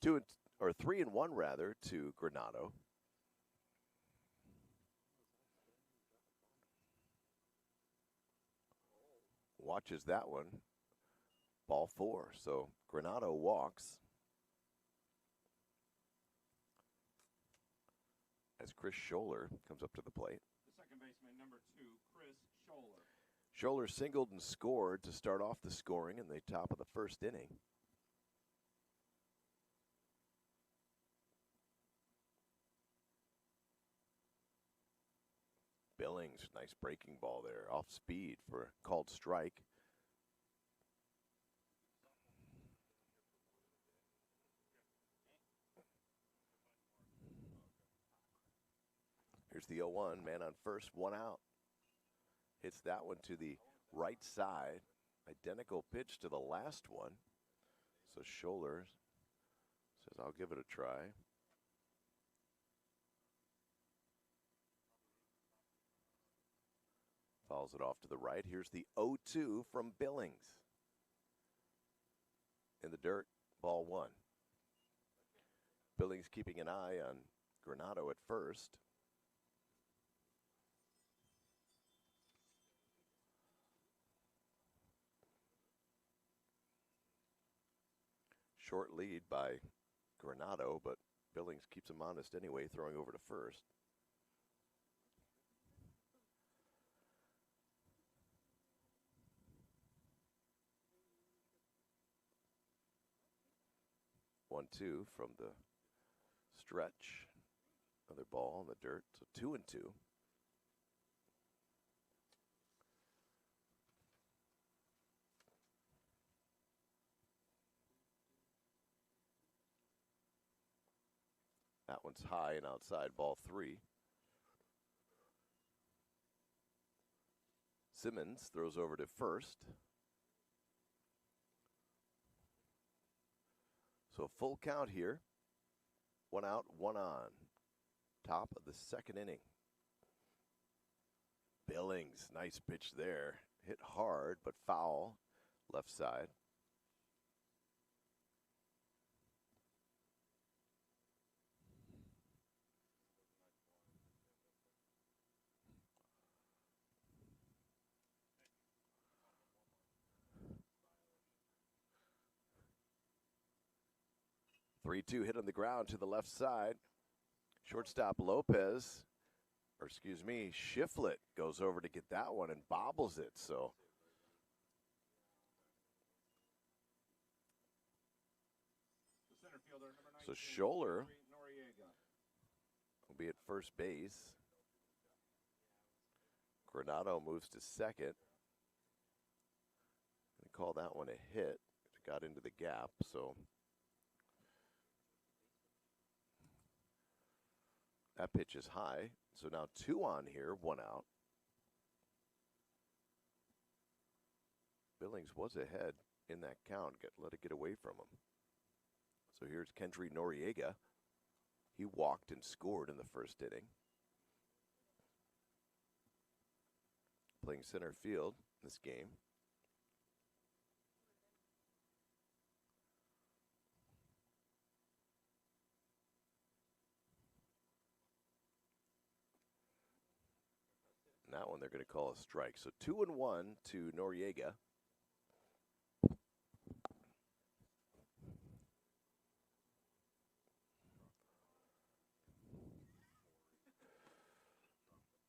or 3-1 rather to Granado. Watches that one. Ball 4. So Granado walks as Chris Scholler comes up to the plate. The second baseman, number 2, Chris Scholler. Scholler singled and scored to start off the scoring in the top of the first inning. Billings, nice breaking ball there, off speed for called strike. Here's the 0-1, man on first, 1 out. Hits that one to the right side. Identical pitch to the last one. So Scholler says, I'll give it a try. Fouls it off to the right. Here's the 0-2 from Billings. In the dirt, ball 1. Billings keeping an eye on Granado at first. Short lead by Granado, but Billings keeps him honest anyway, throwing over to first. One, 2 from the stretch. Another ball in the dirt, so 2-2. That one's high and outside, ball 3. Simmons throws over to first. So a full count here. 1 out, 1 on. Top of the second inning. Billings, nice pitch there. Hit hard, but foul. Left side. Three-two hit on the ground to the left side. Shortstop Lopez, or excuse me, Shiflett goes over to get that one and bobbles it. So Scholler will be at first base. Granado moves to second. They call that one a hit. It got into the gap, so that pitch is high. So now 2 on here, 1 out. Billings was ahead in that count. Let it get away from him. So here's Kendry Noriega. He walked and scored in the first inning. Playing center field this game. And that one they're going to call a strike. So 2-1 to Noriega.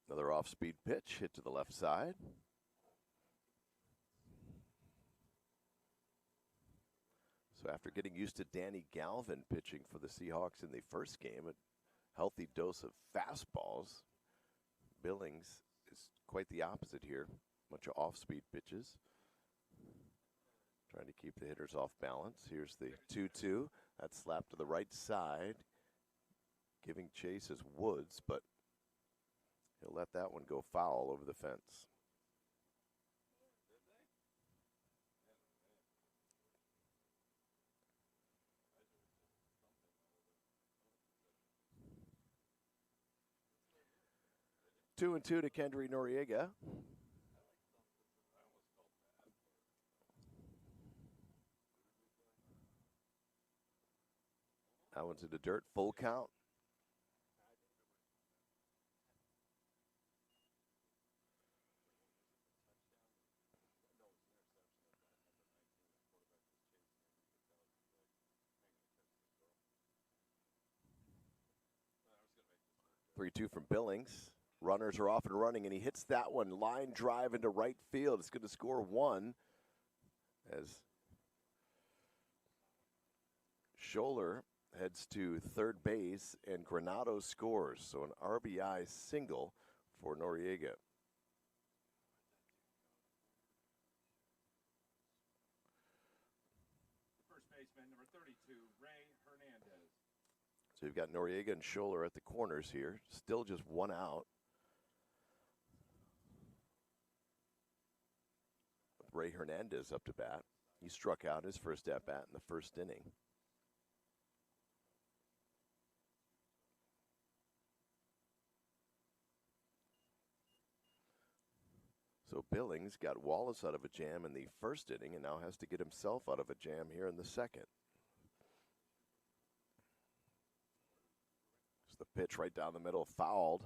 Another off-speed pitch hit to the left side. So after getting used to Danny Galvin pitching for the Seahawks in the first game, a healthy dose of fastballs, Billings is quite the opposite here. Bunch of off-speed pitches. Trying to keep the hitters off balance. Here's the 2-2. That slapped to the right side. Giving chase is Woods, but he'll let that one go foul over the fence. Two and 2 to Kendry Noriega. That one's in the dirt. Full count. Three-two from Billings. Runners are off and running, and he hits that one. Line drive into right field. It's going to score one as Scholler heads to third base, and Granado scores. So an RBI single for Noriega. First baseman, number 32, Ray Hernandez. So you've got Noriega and Scholler at the corners here. Still just one out. With Ray Hernandez up to bat. He struck out his first at-bat in the first inning. So Billings got Wallace out of a jam in the first inning and now has to get himself out of a jam here in the second. It's the pitch right down the middle, fouled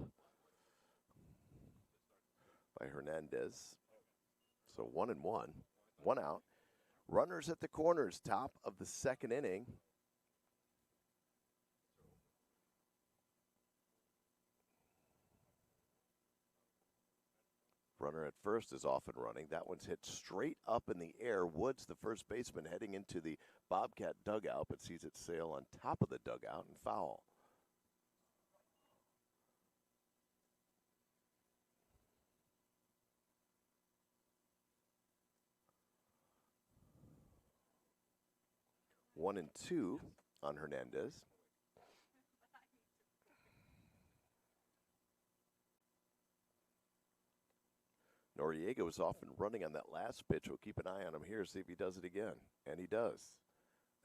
by Hernandez. So 1-1, one out. Runners at the corners, top of the second inning. Runner at first is off and running. That one's hit straight up in the air. Woods, the first baseman, heading into the Bobcat dugout, but sees it sail on top of the dugout and foul. One and two on Hernandez. Noriega was off and running on that last pitch. We'll keep an eye on him here, see if he does it again. And he does.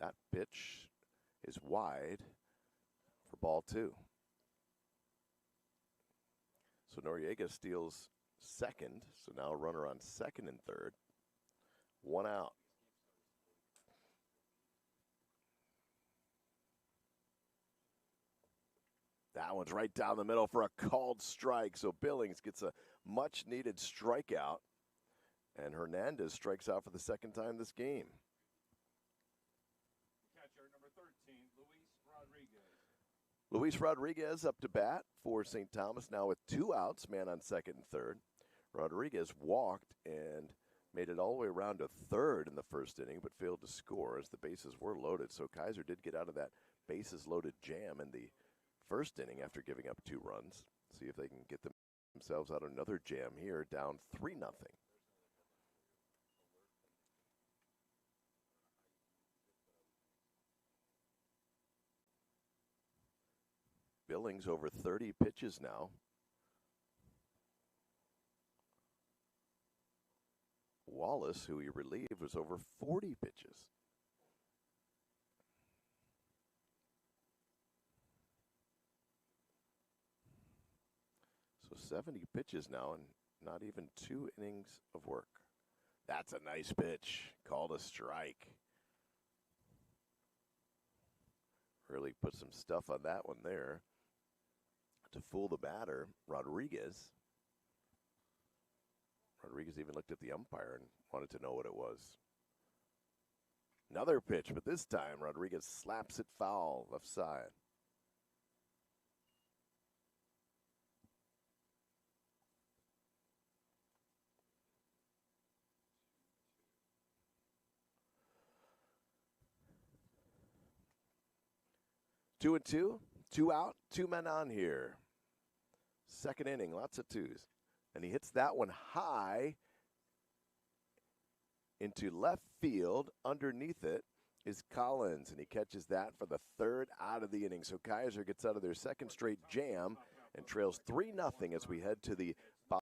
That pitch is wide for ball two. So Noriega steals second. So now a runner on second and third. One out. That one's right down the middle for a called strike. So Billings gets a much-needed strikeout. And Hernandez strikes out for the second time this game. Catcher, number 13, Luis Rodriguez. Luis Rodriguez up to bat for St. Thomas now with two outs, man on second and third. Rodriguez walked and made it all the way around to third in the first inning, but failed to score as the bases were loaded. So Kaiser did get out of that bases-loaded jam in the first inning after giving up two runs. See if they can get themselves out of another jam here, down 3-0. Billings over 30 pitches now. Wallace, who he relieved, was over 40 pitches. So 70 pitches now and not even 2 innings of work. That's a nice pitch. Called a strike. Really put some stuff on that one there to fool the batter, Rodriguez. Rodriguez even looked at the umpire and wanted to know what it was. Another pitch, but this time Rodriguez slaps it foul, left side. Two and two, two out, 2 men on here. Second inning, lots of twos. And he hits that one high into left field. Underneath it is Collins, and he catches that for the third out of the inning. So Kaiser gets out of their second straight jam and trails 3-0 as we head to the